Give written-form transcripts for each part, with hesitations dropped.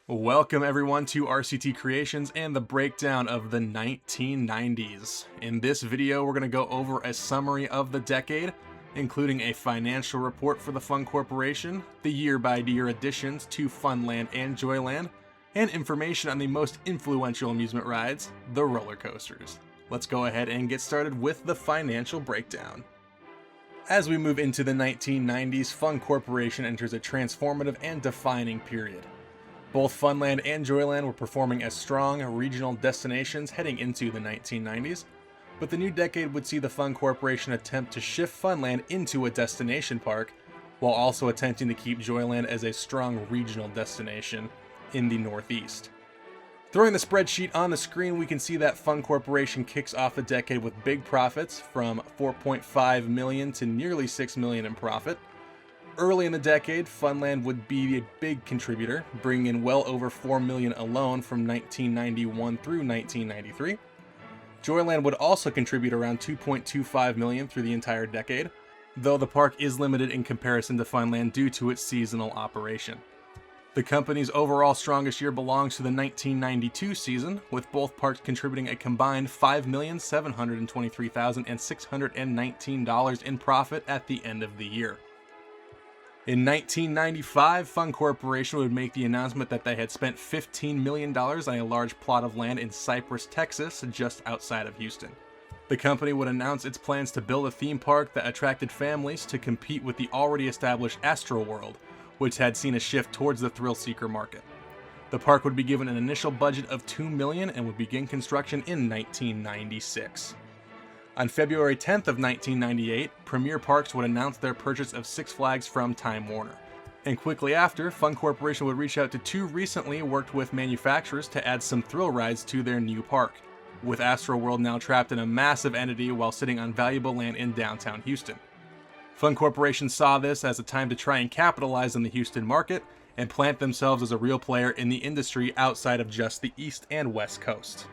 Welcome everyone to RCT Creations and the breakdown of the 1990s. In this video, we're going to go over a summary of the decade, including a financial report for the Fun Corporation, the year-by-year additions to Funland and Joyland, and information on the most influential amusement rides, the roller coasters. Let's go ahead and get started with the financial breakdown. As we move into the 1990s, Fun Corporation enters a transformative and defining period. Both Funland and Joyland were performing as strong regional destinations heading into the 1990s, but the new decade would see the Fun Corporation attempt to shift Funland into a destination park, while also attempting to keep Joyland as a strong regional destination in the Northeast. Throwing the spreadsheet on the screen, we can see that Fun Corporation kicks off the decade with big profits from $4.5 million to nearly $6 million in profit. Early in the decade, Funland would be a big contributor, bringing in well over $4 million alone from 1991 through 1993. Joyland would also contribute around $2.25 million through the entire decade, though the park is limited in comparison to Funland due to its seasonal operation. The company's overall strongest year belongs to the 1992 season, with both parks contributing a combined $5,723,619 in profit at the end of the year. In 1995, Fun Corporation would make the announcement that they had spent $15 million on a large plot of land in Cypress, Texas, just outside of Houston. The company would announce its plans to build a theme park that attracted families to compete with the already established Astroworld, which had seen a shift towards the thrill-seeker market. The park would be given an initial budget of $2 million and would begin construction in 1996. On February 10th of 1998, Premier Parks would announce their purchase of Six Flags from Time Warner. And quickly after, Fun Corporation would reach out to two recently worked with manufacturers to add some thrill rides to their new park, with Astroworld now trapped in a massive entity while sitting on valuable land in downtown Houston. Fun Corporation saw this as a time to try and capitalize on the Houston market and plant themselves as a real player in the industry outside of just the East and West Coast.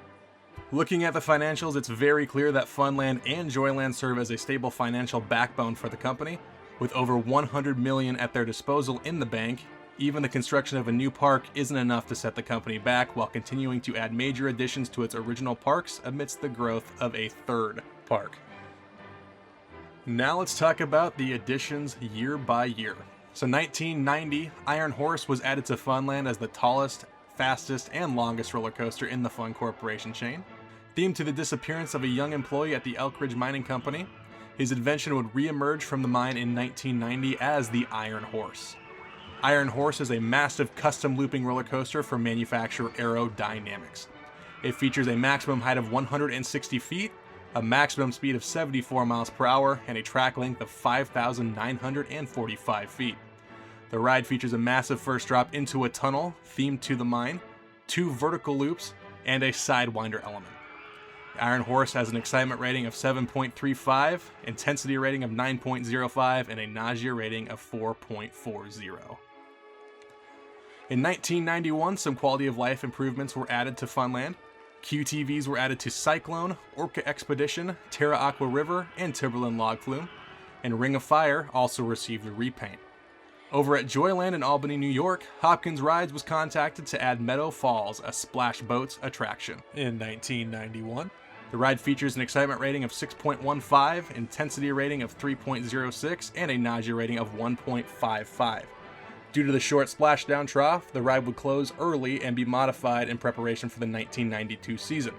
Looking at the financials, it's very clear that Funland and Joyland serve as a stable financial backbone for the company. With over $100 million at their disposal in the bank, even the construction of a new park isn't enough to set the company back while continuing to add major additions to its original parks amidst the growth of a third park. Now let's talk about the additions year by year. So 1990, Iron Horse was added to Funland as the tallest, fastest, and longest roller coaster in the Fun Corporation chain. Themed to the disappearance of a young employee at the Elk Ridge Mining Company, his invention would re-emerge from the mine in 1990 as the Iron Horse. Iron Horse is a massive custom looping roller coaster from manufacturer Aerodynamics. It features a maximum height of 160 feet, a maximum speed of 74 miles per hour, and a track length of 5,945 feet. The ride features a massive first drop into a tunnel themed to the mine, 2 vertical loops, and a sidewinder element. The Iron Horse has an excitement rating of 7.35, intensity rating of 9.05, and a nausea rating of 4.40. In 1991, some quality of life improvements were added to Funland. QTVs were added to Cyclone, Orca Expedition, Terra Aqua River, and Timberland Log Flume, and Ring of Fire also received a repaint. Over at Joyland in Albany, New York, Hopkins Rides was contacted to add Meadow Falls, a splash boats attraction. In 1991, the ride features an excitement rating of 6.15, intensity rating of 3.06, and a nausea rating of 1.55. Due to the short splashdown trough, the ride would close early and be modified in preparation for the 1992 season.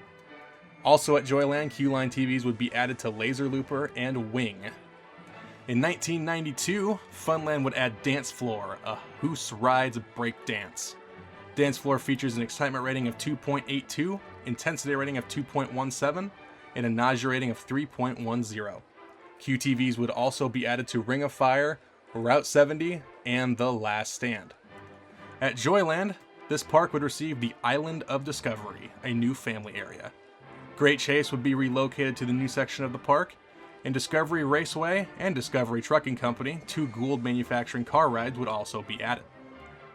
Also at Joyland, Q-Line TVs would be added to Laser Looper and Wing. In 1992, Funland would add Dance Floor, a Hoos Rides break dance. Dance Floor features an excitement rating of 2.82, intensity rating of 2.17, and a nausea rating of 3.10. QTVs would also be added to Ring of Fire, Route 70, and The Last Stand. At Joyland, this park would receive the Island of Discovery, a new family area. Great Chase would be relocated to the new section of the park, and Discovery Raceway and Discovery Trucking Company, 2 Gould manufacturing car rides, would also be added.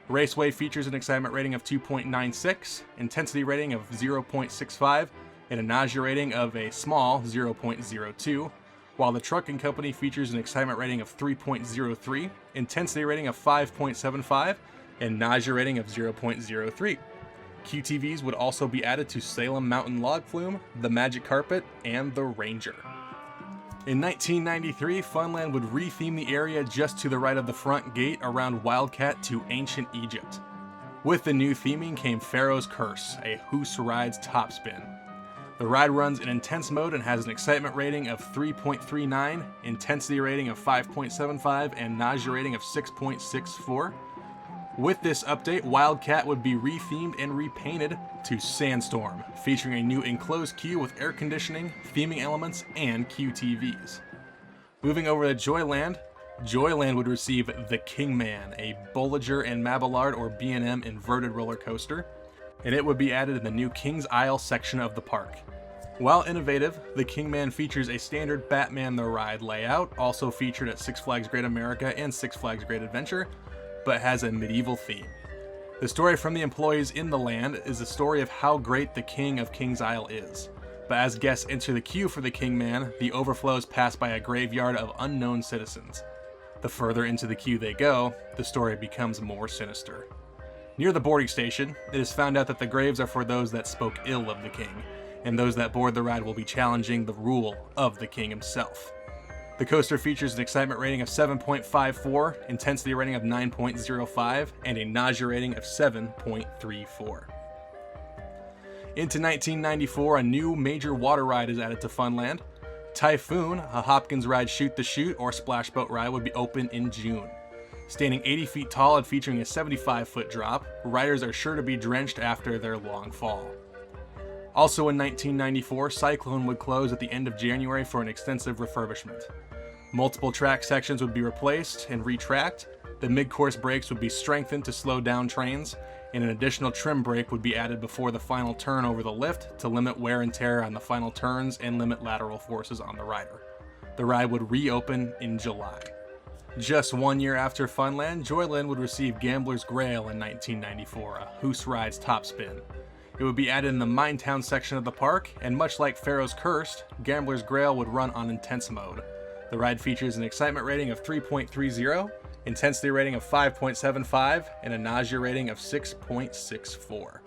Raceway features an excitement rating of 2.96, intensity rating of 0.65, and a nausea rating of a small 0.02, while the Trucking Company features an excitement rating of 3.03, intensity rating of 5.75, and nausea rating of 0.03. QTVs would also be added to Salem Mountain Log Flume, the Magic Carpet, and the Ranger. In 1993, Funland would retheme the area just to the right of the front gate around Wildcat to Ancient Egypt. With the new theming came Pharaoh's Curse, a Hoos Rides topspin. The ride runs in intense mode and has an excitement rating of 3.39, intensity rating of 5.75, and nausea rating of 6.64. With this update, Wildcat would be rethemed and repainted to Sandstorm, featuring a new enclosed queue with air conditioning, theming elements, and QTVs. Moving over to Joyland, Joyland would receive the Kingman, a Bolliger and Mabillard or B&M inverted roller coaster, and it would be added in the new Kings Isle section of the park. While innovative, the Kingman features a standard Batman the Ride layout, also featured at Six Flags Great America and Six Flags Great Adventure, but has a medieval theme. The story from the employees in the land is the story of how great the King of Kings Isle is. But as guests enter the queue for the Kingman, the overflows pass by a graveyard of unknown citizens. The further into the queue they go, the story becomes more sinister. Near the boarding station, it is found out that the graves are for those that spoke ill of the king, and those that board the ride will be challenging the rule of the king himself. The coaster features an excitement rating of 7.54, intensity rating of 9.05, and a nausea rating of 7.34. Into 1994, a new major water ride is added to Funland. Typhoon, a Hopkins ride shoot the chute or splash boat ride, would be open in June. Standing 80 feet tall and featuring a 75-foot drop, riders are sure to be drenched after their long fall. Also in 1994, Cyclone would close at the end of January for an extensive refurbishment. Multiple track sections would be replaced and retracked, the mid-course brakes would be strengthened to slow down trains, and an additional trim brake would be added before the final turn over the lift to limit wear and tear on the final turns and limit lateral forces on the rider. The ride would reopen in July. Just 1 year after Funland, Joyland would receive Gambler's Grail in 1994, a Hoos Rides topspin. It would be added in the Minetown section of the park, and much like Pharaoh's Curse, Gambler's Grail would run on intense mode. The ride features an excitement rating of 3.30, intensity rating of 5.75, and a nausea rating of 6.64.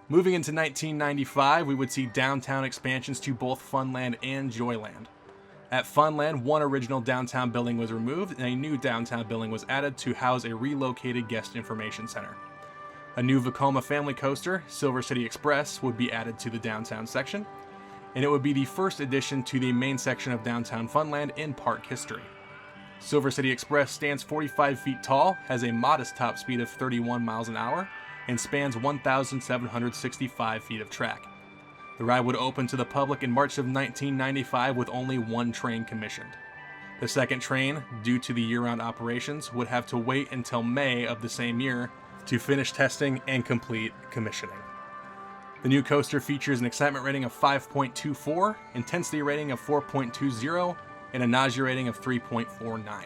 Moving into 1995, we would see downtown expansions to both Funland and Joyland. At Funland, one original downtown building was removed, and a new downtown building was added to house a relocated guest information center. A new Vekoma family coaster, Silver City Express, would be added to the downtown section, and it would be the first addition to the main section of downtown Funland in park history. Silver City Express stands 45 feet tall, has a modest top speed of 31 miles an hour, and spans 1,765 feet of track. The ride would open to the public in March of 1995 with only one train commissioned. The second train, due to the year-round operations, would have to wait until May of the same year to finish testing and complete commissioning. The new coaster features an excitement rating of 5.24, intensity rating of 4.20, and a nausea rating of 3.49.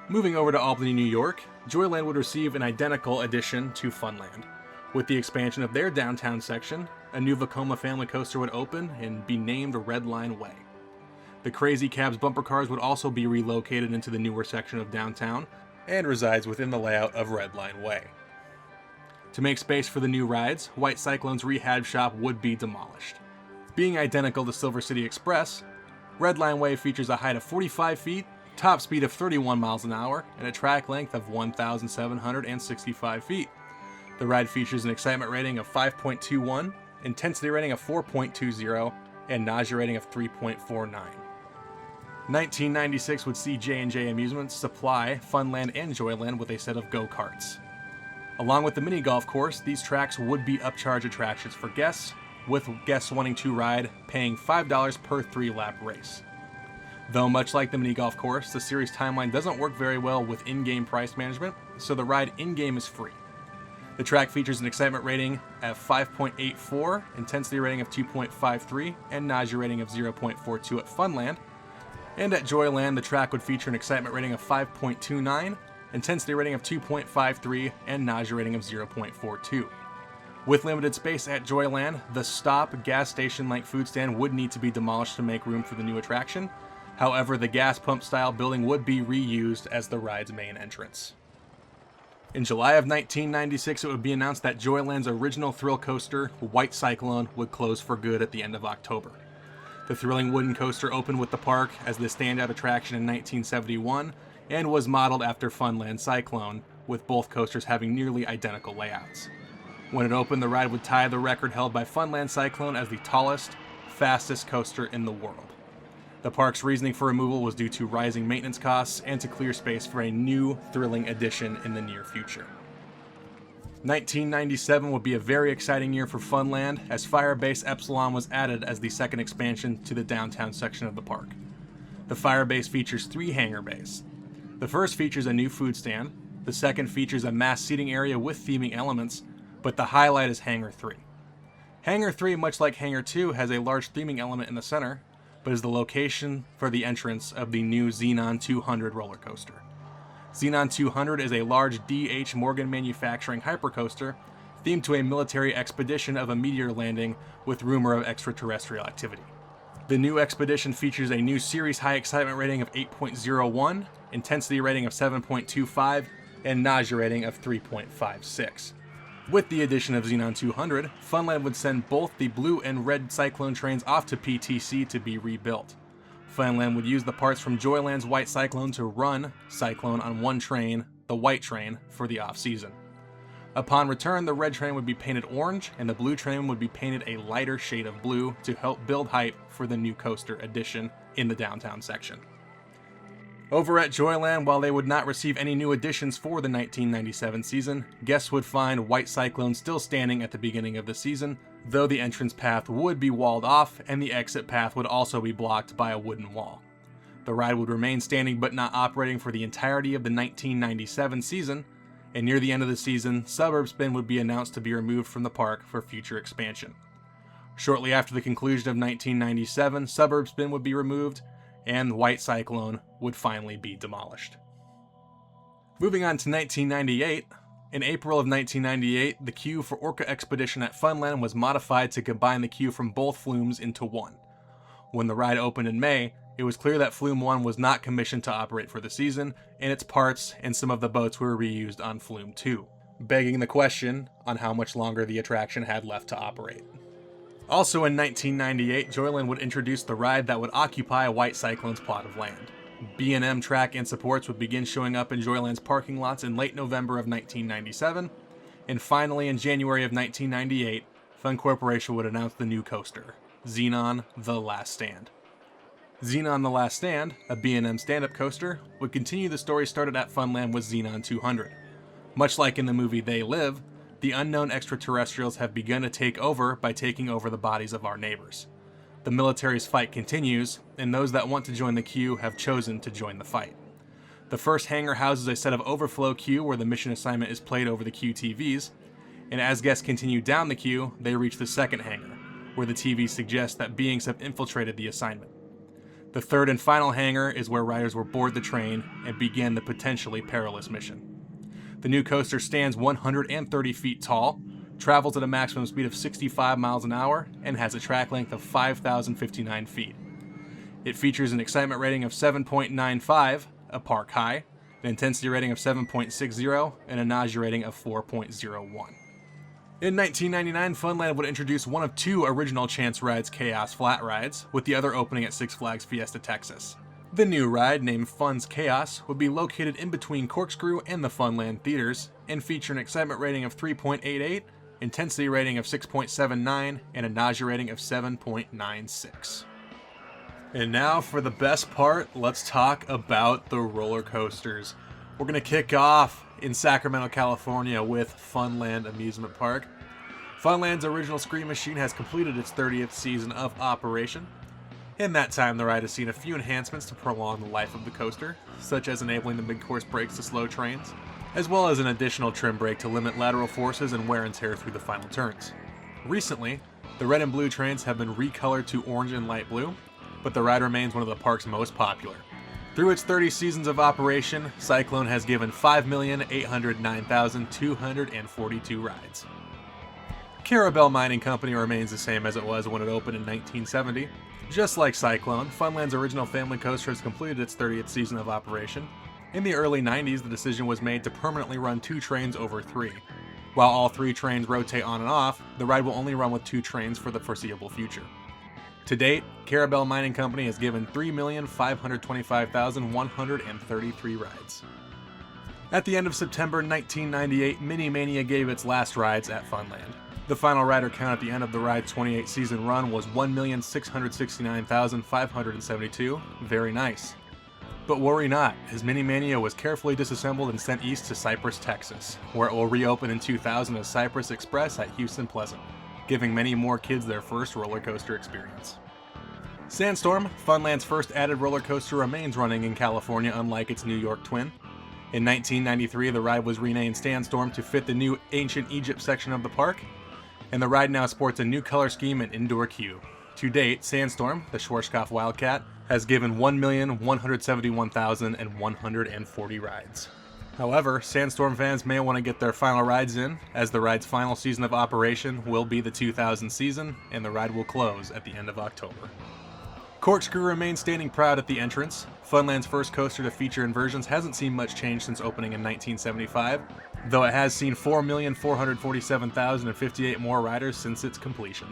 Moving over to Albany, New York, Joyland would receive an identical addition to Funland. With the expansion of their downtown section, a new Vekoma family coaster would open and be named Red Line Way. The Crazy Cabs bumper cars would also be relocated into the newer section of downtown and resides within the layout of Red Line Way. To make space for the new rides, White Cyclone's rehab shop would be demolished. Being identical to Silver City Express, Red Line Way features a height of 45 feet, top speed of 31 miles an hour, and a track length of 1,765 feet. The ride features an excitement rating of 5.21, intensity rating of 4.20, and nausea rating of 3.49. 1996 would see J&J Amusements supply Funland and Joyland with a set of Go-Karts. Along with the mini golf course, these tracks would be upcharge attractions for guests, with guests wanting to ride paying $5 per 3-lap race. Though much like the mini golf course, the series timeline doesn't work very well with in-game price management, so the ride in-game is free. The track features an excitement rating at 5.84, intensity rating of 2.53, and nausea rating of 0.42 at Funland. And at Joyland, the track would feature an excitement rating of 5.29, intensity rating of 2.53, and nausea rating of 0.42. With limited space at Joyland, the Stop gas station-like food stand would need to be demolished to make room for the new attraction. However, the gas pump style building would be reused as the ride's main entrance. In July of 1996, it would be announced that Joyland's original thrill coaster, White Cyclone, would close for good at the end of October. The thrilling wooden coaster opened with the park as the standout attraction in 1971 and was modeled after Funland Cyclone, with both coasters having nearly identical layouts. When it opened, the ride would tie the record held by Funland Cyclone as the tallest, fastest coaster in the world. The park's reasoning for removal was due to rising maintenance costs and to clear space for a new, thrilling addition in the near future. 1997 would be a very exciting year for Funland, as Fire Base Epsilon was added as the second expansion to the downtown section of the park. The Fire Base features 3 hangar bays. The first features a new food stand, the second features a mass seating area with theming elements, but the highlight is Hangar 3. Hangar 3, much like Hangar 2, has a large theming element in the center, but is the location for the entrance of the new Xenon 200 roller coaster. Xenon 200 is a large D.H. Morgan manufacturing hypercoaster themed to a military expedition of a meteor landing with rumor of extraterrestrial activity. The new expedition features a new series high excitement rating of 8.01, intensity rating of 7.25, and nausea rating of 3.56. With the addition of Xenon 200, Funland would send both the blue and red Cyclone trains off to PTC to be rebuilt. Funland would use the parts from Joyland's White Cyclone to run Cyclone on one train, the white train, for the off-season. Upon return, the red train would be painted orange, and the blue train would be painted a lighter shade of blue to help build hype for the new coaster addition in the downtown section. Over at Joyland, while they would not receive any new additions for the 1997 season, guests would find White Cyclone still standing at the beginning of the season, though the entrance path would be walled off and the exit path would also be blocked by a wooden wall. The ride would remain standing but not operating for the entirety of the 1997 season, and near the end of the season, Suburb Spin would be announced to be removed from the park for future expansion. Shortly after the conclusion of 1997, Suburb Spin would be removed, and White Cyclone would finally be demolished. Moving on to 1998, in April of 1998, the queue for Orca Expedition at Funland was modified to combine the queue from both flumes into one. When the ride opened in May, it was clear that Flume 1 was not commissioned to operate for the season, and its parts and some of the boats were reused on Flume 2, begging the question on how much longer the attraction had left to operate. Also in 1998, Joyland would introduce the ride that would occupy White Cyclone's plot of land. B&M track and supports would begin showing up in Joyland's parking lots in late November of 1997, and finally in January of 1998, Fun Corporation would announce the new coaster, Xenon The Last Stand. Xenon The Last Stand, a B&M stand-up coaster, would continue the story started at Funland with Xenon 200. Much like in the movie They Live, the unknown extraterrestrials have begun to take over by taking over the bodies of our neighbors. The military's fight continues, and those that want to join the queue have chosen to join the fight. The first hangar houses a set of overflow queue where the mission assignment is played over the queue TVs, and as guests continue down the queue, they reach the second hangar, where the TV suggests that beings have infiltrated the assignment. The third and final hangar is where riders will board the train and begin the potentially perilous mission. The new coaster stands 130 feet tall, travels at a maximum speed of 65 miles an hour, and has a track length of 5,059 feet. It features an excitement rating of 7.95, a park high, an intensity rating of 7.60, and a nausea rating of 4.01. In 1999, Funland would introduce one of 2 original Chance Rides Chaos flat rides, with the other opening at Six Flags Fiesta, Texas. The new ride, named Fun's Chaos, would be located in between Corkscrew and the Funland theaters, and feature an excitement rating of 3.88, intensity rating of 6.79, and a nausea rating of 7.96. And now for the best part, let's talk about the roller coasters. We're going to kick off in Sacramento, California with Funland Amusement Park. Funland's original Scream Machine has completed its 30th season of operation. In that time, the ride has seen a few enhancements to prolong the life of the coaster, such as enabling the mid-course brakes to slow trains, as well as an additional trim brake to limit lateral forces and wear and tear through the final turns. Recently, the red and blue trains have been recolored to orange and light blue, but the ride remains one of the park's most popular. Through its 30 seasons of operation, Cyclone has given 5,809,242 rides. Carabel Mining Company remains the same as it was when it opened in 1970. Just like Cyclone, Funland's original family coaster has completed its 30th season of operation. In the early 90s, the decision was made to permanently run 2 trains over 3. While all 3 trains rotate on and off, the ride will only run with 2 trains for the foreseeable future. To date, Carabel Mining Company has given 3,525,133 rides. At the end of September 1998, Mini Mania gave its last rides at Funland. The final rider count at the end of the ride's 28-season run was 1,669,572. Very nice. But worry not, as Mini Mania was carefully disassembled and sent east to Cypress, Texas, where it will reopen in 2000 as Cypress Express at Houston Pleasant, giving many more kids their first roller coaster experience. Sandstorm, Funland's first added roller coaster, remains running in California unlike its New York twin. In 1993, the ride was renamed Sandstorm to fit the new Ancient Egypt section of the park, and the ride now sports a new color scheme and indoor queue. To date, Sandstorm, the Schwarzkopf Wildcat, has given 1,171,140 rides. However, Sandstorm fans may want to get their final rides in, as the ride's final season of operation will be the 2000 season, and the ride will close at the end of October. Corkscrew remains standing proud at the entrance. Funland's first coaster to feature inversions hasn't seen much change since opening in 1975, though it has seen 4,447,058 more riders since its completion.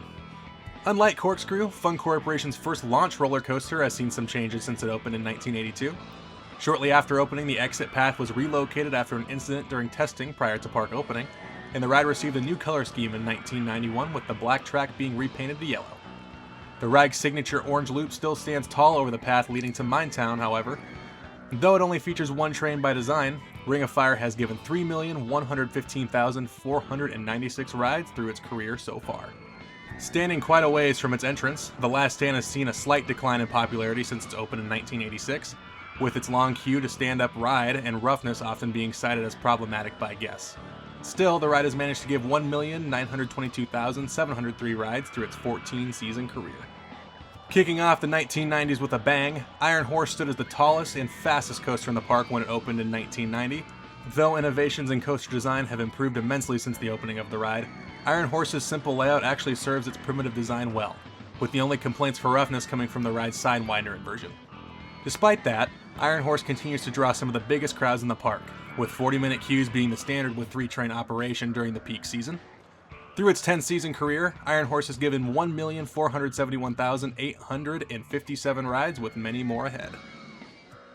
Unlike Corkscrew, Fun Corporation's first launch roller coaster has seen some changes since it opened in 1982. Shortly after opening, the exit path was relocated after an incident during testing prior to park opening, and the ride received a new color scheme in 1991, with the black track being repainted to yellow. The ride's signature orange loop still stands tall over the path leading to Minetown, however. Though it only features 1 train by design, Ring of Fire has given 3,115,496 rides through its career so far. Standing quite a ways from its entrance, The Last Stand has seen a slight decline in popularity since its open in 1986, with its long queue to stand-up ride and roughness often being cited as problematic by guests. Still, the ride has managed to give 1,922,703 rides through its 14-season career. Kicking off the 1990s with a bang, Iron Horse stood as the tallest and fastest coaster in the park when it opened in 1990. Though innovations in coaster design have improved immensely since the opening of the ride, Iron Horse's simple layout actually serves its primitive design well, with the only complaints for roughness coming from the ride's sidewinder inversion. Despite that, Iron Horse continues to draw some of the biggest crowds in the park, with 40-minute queues being the standard with 3-train operation during the peak season. Through its 10-season career, Iron Horse has given 1,471,857 rides, with many more ahead.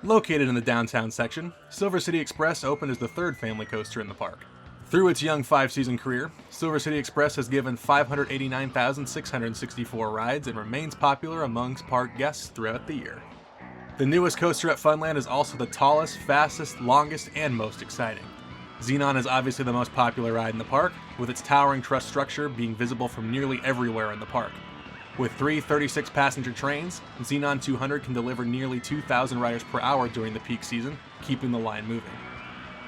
Located in the downtown section, Silver City Express opened as the 3rd family coaster in the park. Through its young 5-season career, Silver City Express has given 589,664 rides and remains popular amongst park guests throughout the year. The newest coaster at Funland is also the tallest, fastest, longest, and most exciting. Xenon is obviously the most popular ride in the park, with its towering truss structure being visible from nearly everywhere in the park. With 3 36-passenger trains, Xenon 200 can deliver nearly 2,000 riders per hour during the peak season, keeping the line moving.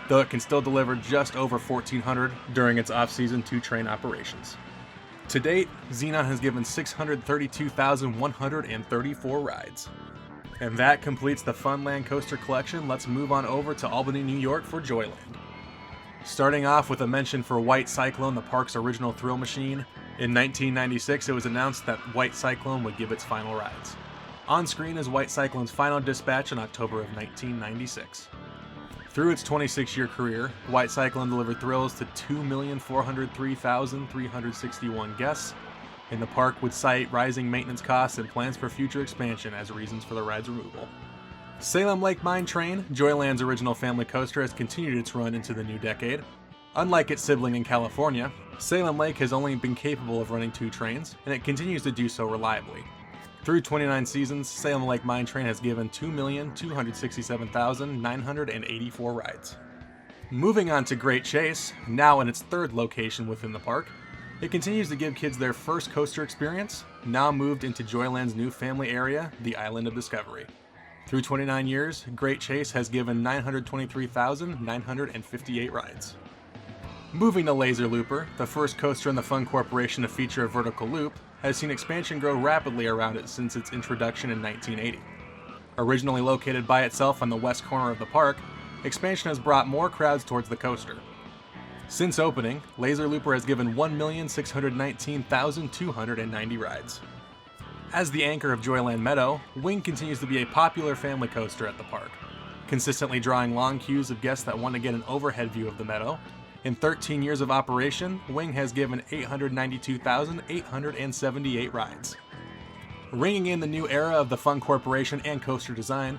Though it can still deliver just over 1,400 during its off-season 2-train operations. To date, Xenon has given 632,134 rides. And that completes the Funland coaster collection. Let's move on over to Albany, New York for Joyland. Starting off with a mention for White Cyclone, the park's original thrill machine. In 1996, it was announced that White Cyclone would give its final rides. On screen is White Cyclone's final dispatch in October of 1996. Through its 26-year career, White Cyclone delivered thrills to 2,403,361 guests, and the park would cite rising maintenance costs and plans for future expansion as reasons for the ride's removal. Salem Lake Mine Train, Joyland's original family coaster, has continued its run into the new decade. Unlike its sibling in California, Salem Lake has only been capable of running 2 trains, and it continues to do so reliably. Through 29 seasons, Salem Lake Mine Train has given 2,267,984 rides. Moving on to Great Chase, now in its 3rd location within the park, it continues to give kids their first coaster experience, now moved into Joyland's new family area, the Island of Discovery. Through 29 years, Great Chase has given 923,958 rides. Moving to Laser Looper, the first coaster in the Fun Corporation to feature a vertical loop, has seen expansion grow rapidly around it since its introduction in 1980. Originally located by itself on the west corner of the park, expansion has brought more crowds towards the coaster. Since opening, Laser Looper has given 1,619,290 rides. As the anchor of Joyland Meadow, Wing continues to be a popular family coaster at the park. consistently drawing long queues of guests that want to get an overhead view of the meadow. In 13 years of operation, Wing has given 892,878 rides. Ringing in the new era of the Fun Corporation and coaster design,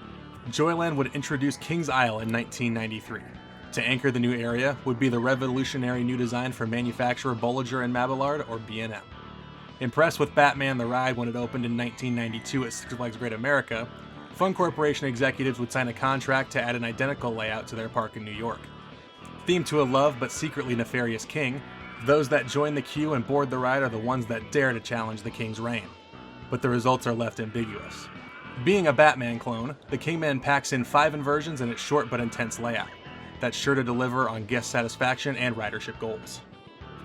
Joyland would introduce Kings Isle in 1993. To anchor the new area would be the revolutionary new design for manufacturer Bolliger & Mabillard, or B&M. Impressed with Batman the ride when it opened in 1992 at Six Flags Great America, Fun Corporation executives would sign a contract to add an identical layout to their park in New York. Themed to a loved but secretly nefarious king, those that join the queue and board the ride are the ones that dare to challenge the king's reign. But the results are left ambiguous. Being a Batman clone, the Kingman packs in 5 inversions in its short but intense layout. That's sure to deliver on guest satisfaction and ridership goals.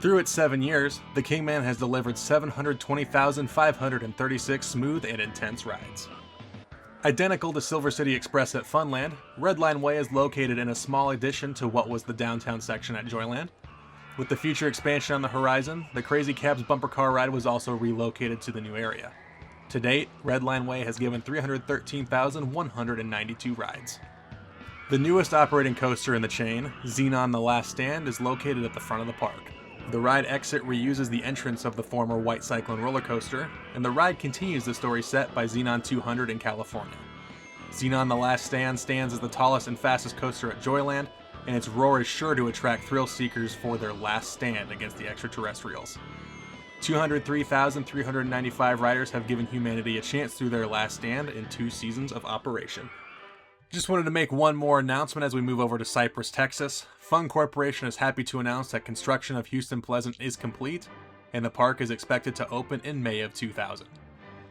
Through its 7 years, the Kingman has delivered 720,536 smooth and intense rides. Identical to Silver City Express at Funland, Redline Way is located in a small addition to what was the downtown section at Joyland. With the future expansion on the horizon, the Crazy Cabs bumper car ride was also relocated to the new area. To date, Redline Way has given 313,192 rides. The newest operating coaster in the chain, Xenon The Last Stand, is located at the front of the park. The ride exit reuses the entrance of the former White Cyclone roller coaster, and the ride continues the story set by Xenon 200 in California. Xenon The Last Stand stands as the tallest and fastest coaster at Joyland, and its roar is sure to attract thrill seekers for their last stand against the extraterrestrials. 203,395 riders have given humanity a chance through their last stand in 2 seasons of operation. Just wanted to make one more announcement as we move over to Cypress, Texas. Fun Corporation is happy to announce that construction of Houston Pleasant is complete, and the park is expected to open in May of 2000.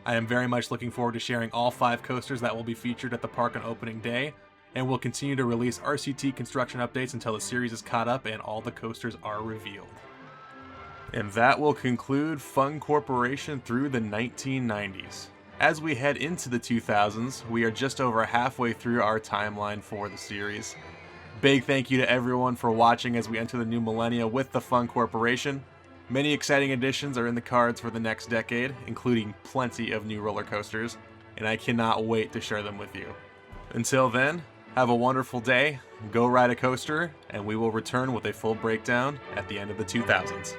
I am very much looking forward to sharing all 5 coasters that will be featured at the park on opening day, and we'll continue to release RCT construction updates until the series is caught up and all the coasters are revealed. And that will conclude Fun Corporation through the 1990s. As we head into the 2000s, we are just over halfway through our timeline for the series. Big thank you to everyone for watching as we enter the new millennia with the Fun Corporation. Many exciting additions are in the cards for the next decade, including plenty of new roller coasters, and I cannot wait to share them with you. Until then, have a wonderful day, go ride a coaster, and we will return with a full breakdown at the end of the 2000s.